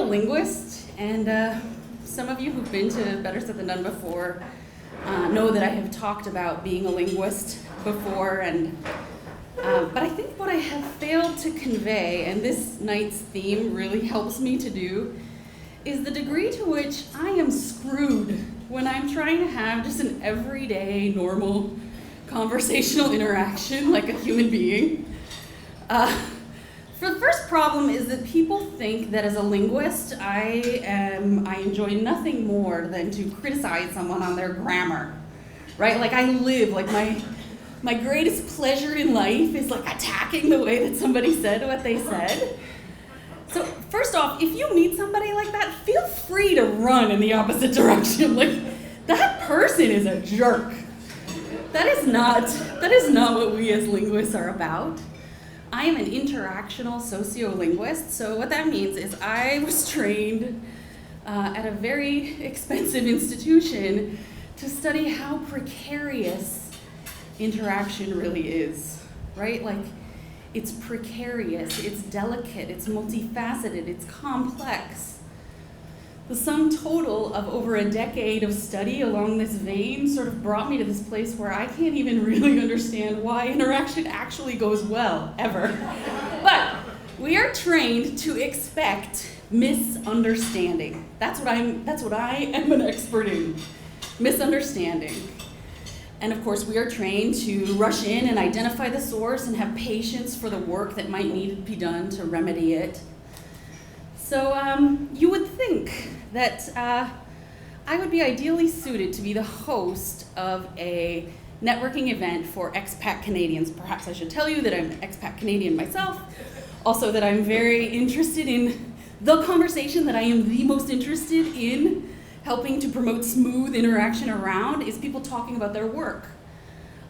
linguist, and some of you who've been to Better Said Than Done before know that I have talked about being a linguist before, but I think what I have failed to convey, and this night's theme really helps me to do, is the degree to which I am screwed when I'm trying to have just an everyday, normal, conversational interaction like a human being. The first problem is that people think that as a linguist, I enjoy nothing more than to criticize someone on their grammar, right? Like I live, like my greatest pleasure in life is like attacking the way that somebody said what they said. So first off, if you meet somebody like that, feel free to run in the opposite direction. Like that person is a jerk. That is not what we as linguists are about. I am an interactional sociolinguist, so what that means is I was trained at a very expensive institution to study how precarious interaction really is, right? Like, it's precarious, it's delicate, it's multifaceted, it's complex. The sum total of over a decade of study along this vein sort of brought me to this place where I can't even really understand why interaction actually goes well, ever. But we are trained to expect misunderstanding. That's what I am an expert in, misunderstanding. And of course, we are trained to rush in and identify the source and have patience for the work that might need to be done to remedy it. So you would think that I would be ideally suited to be the host of a networking event for expat Canadians. Perhaps I should tell you that I'm an expat Canadian myself. Also that I'm very interested in the conversation that I am the most interested in helping to promote smooth interaction around is people talking about their work.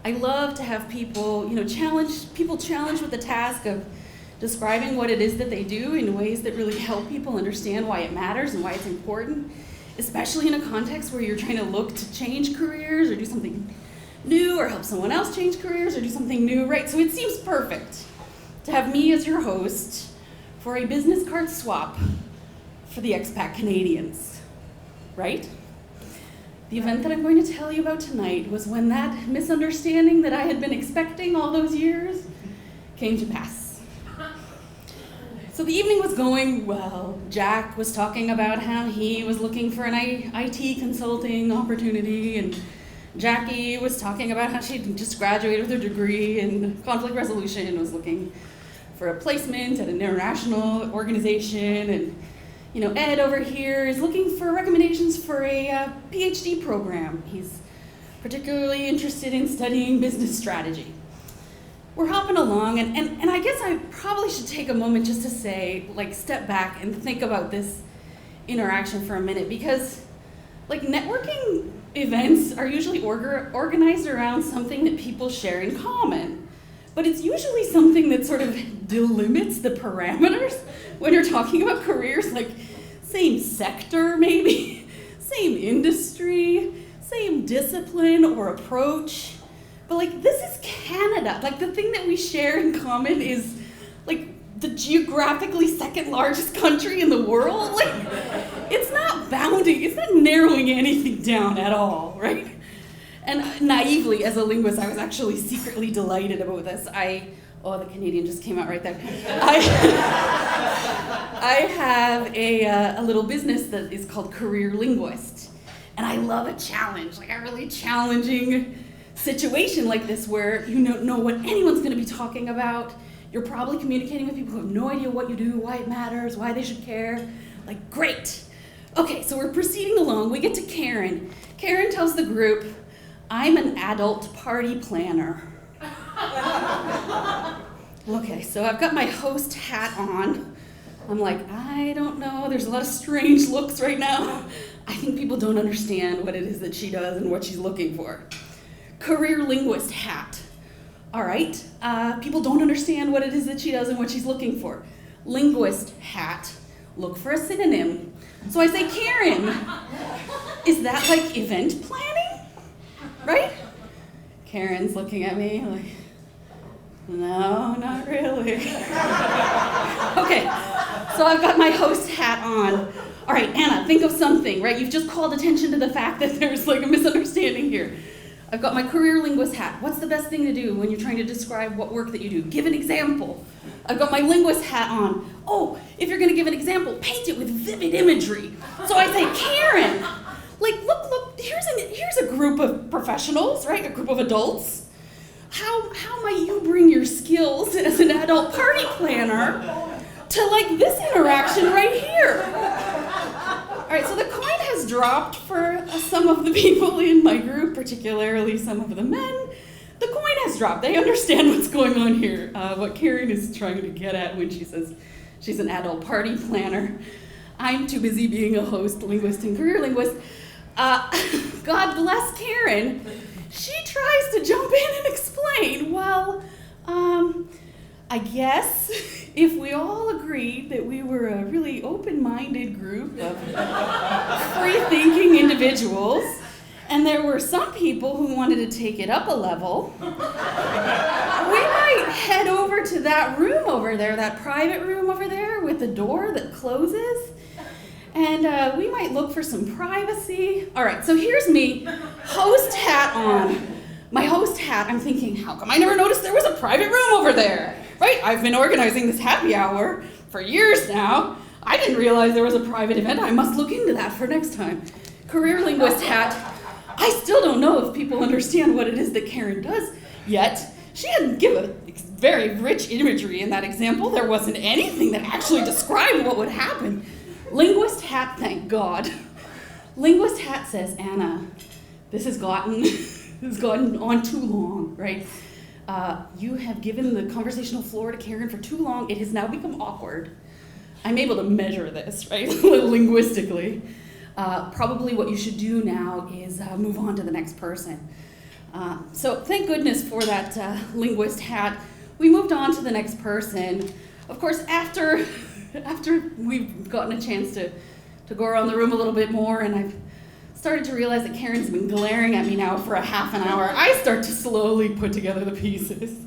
I love to have people, challenged with the task of describing what it is that they do in ways that really help people understand why it matters and why it's important, especially in a context where you're trying to look to change careers or do something new or help someone else change careers or do something new, right? So it seems perfect to have me as your host for a business card swap for the expat Canadians, right? The event that I'm going to tell you about tonight was when that misunderstanding that I had been expecting all those years came to pass. So the evening was going well. Jack was talking about how he was looking for an IT consulting opportunity, and Jackie was talking about how she just graduated with her degree in conflict resolution and was looking for a placement at an international organization, and Ed over here is looking for recommendations for a PhD program. He's particularly interested in studying business strategy. We're hopping along, and I guess I probably should take a moment just to say, step back and think about this interaction for a minute, because, networking events are usually organized around something that people share in common, but it's usually something that sort of delimits the parameters when you're talking about careers, like same sector maybe, same industry, same discipline or approach. But this is Canada. The thing that we share in common is the geographically second largest country in the world. It's not bounding, it's not narrowing anything down at all, right? And naively, as a linguist, I was actually secretly delighted about this. The Canadian just came out right there. I have a little business that is called Career Linguist. And I love a challenge, a really challenging situation like this where you don't know what anyone's going to be talking about. You're probably communicating with people who have no idea what you do, why it matters, why they should care. Great. Okay, so we're proceeding along. We get to Karen. Karen tells the group, I'm an adult party planner. Okay, so I've got my host hat on. I'm I don't know, there's a lot of strange looks right now. I think people don't understand what it is that she does and what she's looking for. Career linguist hat. All right, people don't understand what it is that she does and what she's looking for. Linguist hat, look for a synonym. So I say, Karen, is that event planning? Right? Karen's looking at me no, not really. Okay, So I've got my host hat on. All right, Anna, think of something, right? You've just called attention to the fact that there's like a misunderstanding here. I've got my career linguist hat. What's the best thing to do when you're trying to describe what work that you do? Give an example. I've got my linguist hat on. Oh, if you're going to give an example, paint it with vivid imagery. So I say, Karen, like, look, here's a group of professionals, right? A group of adults. How might you bring your skills as an adult party planner to like this interaction right here? All right, so the coin has dropped for some of the people in my group, particularly some of the men. The coin has dropped. They understand what's going on here, what Karen is trying to get at when she says she's an adult party planner. I'm too busy being a host, linguist, and career linguist. God bless Karen. She tries to jump in and explain, well, I guess if we all agreed that we were a really open-minded group of free-thinking individuals, and there were some people who wanted to take it up a level, we might head over to that room over there, that private room over there with the door that closes, and we might look for some privacy. All right, so here's me, host hat on. My host hat, I'm thinking, how come I never noticed there was a private room over there? Right? I've been organizing this happy hour for years now. I didn't realize there was a private event. I must look into that for next time. Career linguist hat. I still don't know if people understand what it is that Karen does yet. She didn't give a very rich imagery in that example. There wasn't anything that actually described what would happen. Linguist hat, thank God. Linguist hat says, Anna, this has gotten on too long, right? You have given the conversational floor to Karen for too long. It has now become awkward. I'm able to measure this, right, linguistically. Probably what you should do now is move on to the next person. So thank goodness for that linguist hat. We moved on to the next person. Of course, after we've gotten a chance to go around the room a little bit more, and I've started to realize that Karen's been glaring at me now for a half an hour, I start to slowly put together the pieces.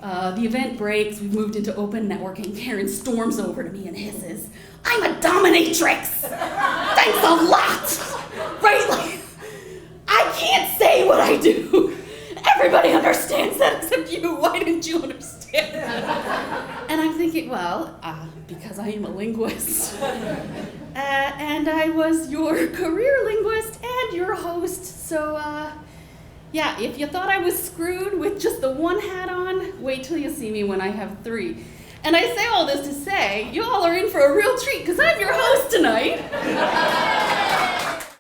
The event breaks, we've moved into open networking. Karen storms over to me and hisses, I'm a dominatrix! Thanks a lot! Right? Like, I can't say what I do. Everybody understands that except you. Why didn't you understand that? And I'm thinking, well, because I am a linguist. And I was your career linguist and your host. So, yeah, if you thought I was screwed with just the one hat on, wait till you see me when I have three. And I say all this to say, you all are in for a real treat because I'm your host tonight.